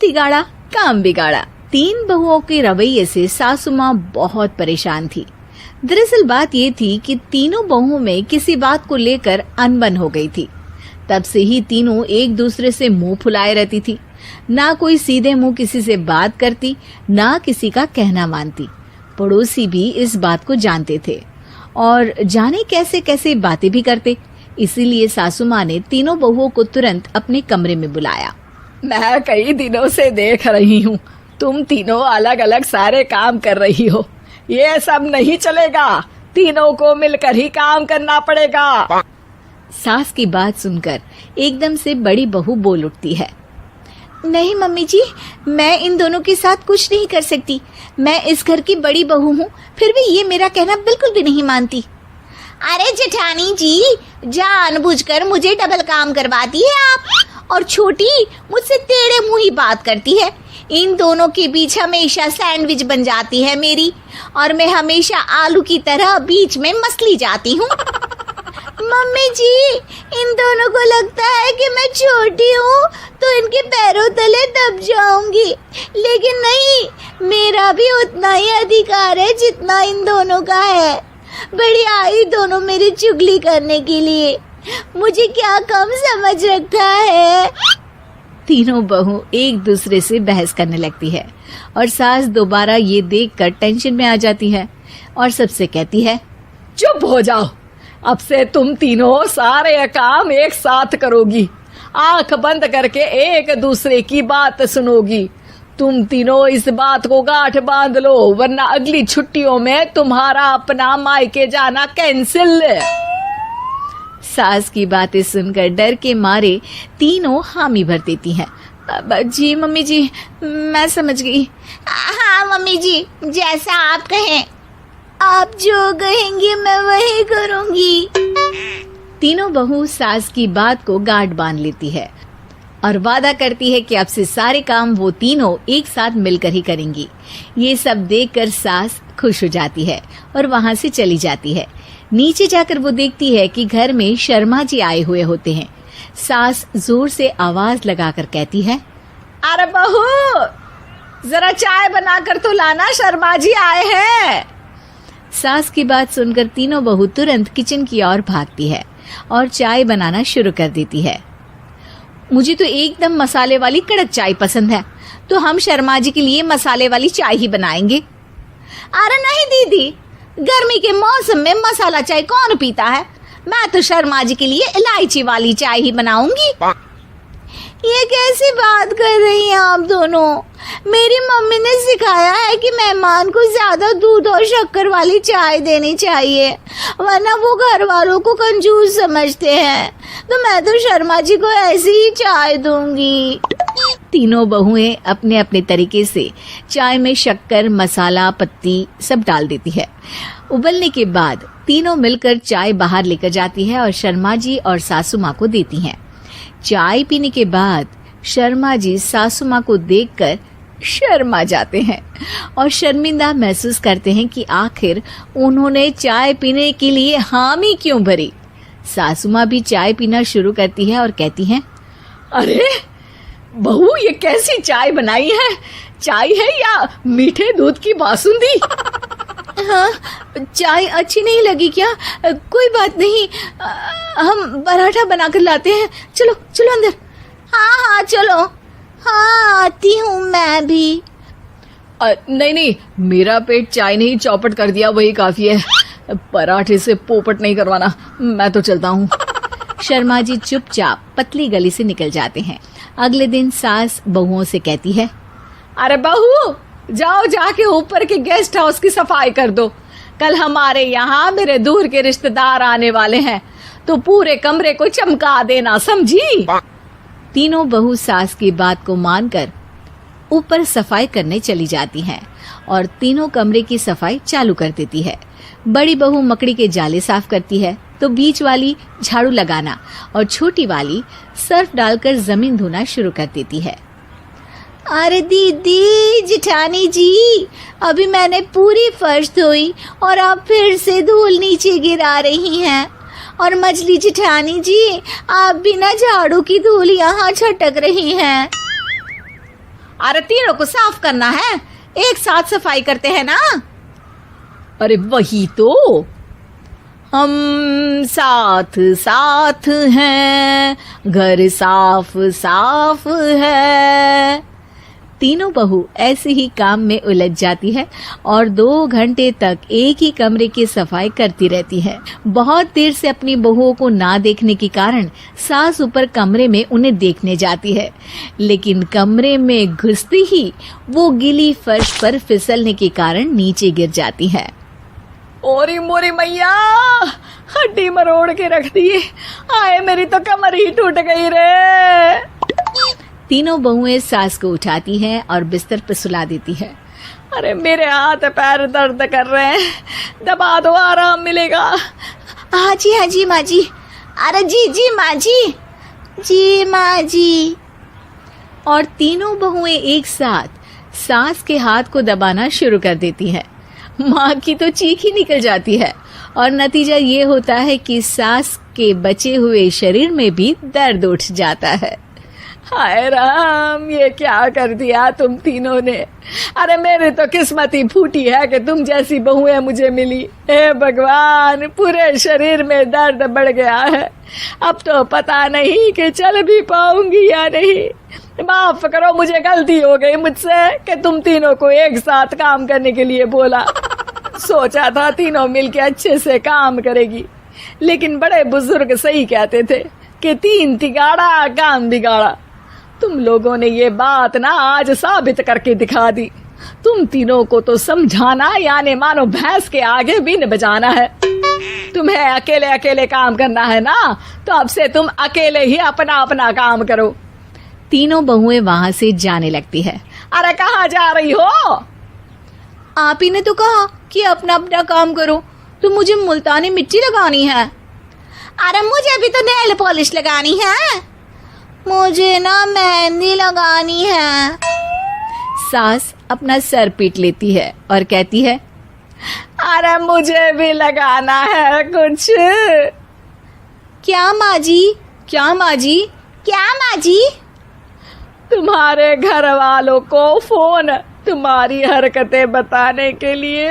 तिगाड़ा काम बिगाड़ा। 3 बहुओं के रवैये से सासू माँ बहुत परेशान थी। दरअसल बात ये थी कि तीनों बहुओं में किसी बात को लेकर अनबन हो गई थी। तब से ही तीनों एक दूसरे से मुंह फुलाए रहती थी। ना कोई सीधे मुंह किसी से बात करती, ना किसी का कहना मानती। पड़ोसी भी इस बात को जानते थे और जाने कैसे कैसे बातें भी करते। इसीलिए सासू माँ ने तीनों बहुओं को तुरंत अपने कमरे में बुलाया। मैं कई दिनों से देख रही हूँ, तुम तीनों अलग अलग सारे काम कर रही हो। ये सब नहीं चलेगा, तीनों को मिलकर ही काम करना पड़ेगा। सास की बात सुनकर एकदम से बड़ी बहू बोल उठती है। नहीं मम्मी जी, मैं इन दोनों के साथ कुछ नहीं कर सकती। मैं इस घर की बड़ी बहू हूँ, फिर भी ये मेरा कहना बिल्कुल भी नहीं मानती। अरे जेठानी जी, जानबूझकर मुझे डबल काम करवाती है आप। और छोटी मुझसे टेढ़े मुंह ही बात करती है। इन दोनों के बीच हमेशा सैंडविच बन जाती है मेरी, और मैं हमेशा आलू की तरह बीच में मसली जाती हूँ। मम्मी जी, इन दोनों को लगता है कि मैं छोटी हूँ तो इनके पैरों तले दब जाऊंगी, लेकिन नहीं, मेरा भी उतना ही अधिकार है जितना इन दोनों का है। बड़ी आई दोनों मेरी चुगली करने के लिए, मुझे क्या कम समझ रखा है। तीनों बहू एक दूसरे से बहस करने लगती है और सास दोबारा ये देखकर टेंशन में आ जाती है और सबसे कहती है, चुप हो जाओ, अब से तुम तीनों सारे काम एक साथ करोगी। आंख बंद करके एक दूसरे की बात सुनोगी। तुम तीनों इस बात को गांठ बांध लो, वरना अगली छुट्टियों में तुम्हारा अपना मायके जाना कैंसिल। सास की बातें सुनकर डर के मारे तीनों हामी भर देती हैं। जी मम्मी जी, मैं समझ गई। हाँ मम्मी जी, जैसा आप कहें। आप जो कहेंगी मैं वही करूंगी। तीनों बहू सास की बात को गांठ बांध लेती है और वादा करती है कि अब से सारे काम वो तीनों एक साथ मिलकर ही करेंगी। ये सब देखकर सास खुश हो जाती है और वहाँ से चली जाती है। नीचे जाकर वो देखती है कि घर में शर्मा जी आए हुए होते हैं। सास जोर से आवाज लगाकर कहती है, अरे बहू, जरा चाय बनाकर तो लाना, शर्मा जी आए हैं। सास की बात सुनकर तीनों बहू तुरंत किचन की ओर भागती है और चाय बनाना शुरू कर देती है। मुझे तो एकदम मसाले वाली कड़क चाय पसंद है, तो हम शर्मा जी के लिए मसाले वाली चाय ही बनाएंगे। अरे नहीं दीदी, गर्मी के मौसम में मसाला चाय कौन पीता है? मैं तो शर्मा जी के लिए इलायची वाली चाय ही बनाऊंगी। ये कैसी बात कर रही हैं आप दोनों? मेरी मम्मी ने सिखाया है कि मेहमान को ज्यादा दूध और शक्कर वाली चाय देनी चाहिए, वरना वो घर वालों को कंजूस समझते हैं। तो मैं तो शर्मा जी को ऐसी ही चाय दूंगी। तीनों बहुएं अपने अपने तरीके से चाय में शक्कर, मसाला, पत्ती सब डाल देती है। उबलने के बाद तीनों मिलकर चाय बाहर लेकर जाती है और शर्मा जी और सासू माँ को देती हैं। चाय पीने के बाद शर्मा जी सासू माँ को देखकर शर्मा जाते हैं और शर्मिंदा महसूस करते हैं कि आखिर उन्होंने चाय पीने के लिए हामी क्यों भरी। सासू माँ भी चाय पीना शुरू करती है और कहती हैं, अरे बहू, ये कैसी चाय बनाई है? चाय है या मीठे दूध की बासुंदी? हाँ, चाय अच्छी नहीं लगी क्या? कोई बात नहीं, हम पराठा बनाकर लाते हैं। चलो चलो अंदर। हाँ हाँ चलो। हाँ, आती हूँ मैं भी। नहीं नहीं, मेरा पेट चाय नहीं चौपट कर दिया वही काफी है। पराठे से पोपट नहीं करवाना, मैं तो चलता हूँ। शर्मा जी चुपचाप पतली गली से निकल जाते हैं। अगले दिन सास बहुओं से कहती है, अरे बहू, जाओ जाके ऊपर के गेस्ट हाउस की सफाई कर दो। कल हमारे यहाँ मेरे दूर के रिश्तेदार आने वाले हैं, तो पूरे कमरे को चमका देना, समझी? तीनों बहू सास की बात को मानकर ऊपर सफाई करने चली जाती हैं और तीनों कमरे की सफाई चालू कर देती है। बड़ी बहू मकड़ी के जाले साफ करती है, तो बीच वाली झाड़ू लगाना और छोटी वाली सर्फ डालकर जमीन धोना शुरू कर देती है। अरे दीदी, जेठानी जी, अभी मैंने पूरी फर्श धोई और आप फिर से धूल नीचे गिरा रही हैं। और मछली जेठानी जी, आप बिना झाड़ू की धूल यहाँ छटक रही हैं। अरे तीनों को साफ करना है, एक साथ सफाई करते हैं ना। अरे वही तो, हम साथ साथ हैं, घर साफ साफ है। तीनों बहू ऐसे ही काम में उलझ जाती है और 2 घंटे तक एक ही कमरे की सफाई करती रहती है। बहुत देर से अपनी बहुओं को ना देखने के कारण सास ऊपर कमरे में उन्हें देखने जाती है, लेकिन कमरे में घुसती ही वो गीली फर्श पर फिसलने के कारण नीचे गिर जाती है। ओरी मोरी मैया, हड्डी मरोड़ के रख दी। आए मेरी तो कमर ही टूट गई रे। तीनों बहुएं सास को उठाती हैं और बिस्तर पर सुला देती है। अरे मेरे हाथ पैर दर्द कर रहे हैं, दबा दो, आराम मिलेगा। हाँ जी माँ जी। अरे जी माँ जी, जी माँ जी। और तीनों बहुएं एक साथ सास के हाथ को दबाना शुरू कर देती हैं। माँ की तो चीख ही निकल जाती है और नतीजा ये होता है कि सास के बचे हुए शरीर में भी दर्द उठ जाता है। हाय राम, ये क्या कर दिया तुम तीनों ने। अरे मेरी तो किस्मत ही फूटी है कि तुम जैसी बहुएं मुझे मिली। हे भगवान, पूरे शरीर में दर्द बढ़ गया है। अब तो पता नहीं कि चल भी पाऊंगी या नहीं। माफ करो, मुझे गलती हो गई मुझसे कि तुम तीनों को एक साथ काम करने के लिए बोला। सोचा था तीनों मिलके अच्छे से काम करेगी, लेकिन बड़े बुजुर्ग सही कहते थे कि 3 तिगाड़ा काम बिगाड़ा। तुम लोगों ने ये बात ना आज साबित करके दिखा दी। तुम तीनों को तो समझाना यानी मानो भैंस के आगे भी न बजाना है। तुम्हें अकेले अकेले काम करना है ना, तो अब से तुम अकेले ही अपना अपना काम करो। तीनों बहुएं वहां से जाने लगती है। अरे कहाँ जा रही हो? आप ही ने तो कहा कि अपना अपना काम करो, तो मुझे मुल्तानी मिट्टी लगानी है। अरे मुझे भी तो नेल पॉलिश लगानी है, मुझे ना मेहंदी लगानी है। सास अपना सर पीट लेती है और कहती है, अरे मुझे भी लगाना है कुछ। क्या माँ जी? क्या माँ जी? क्या माँ जी? तुम्हारे घर वालों को फोन तुम्हारी हरकतें बताने के लिए।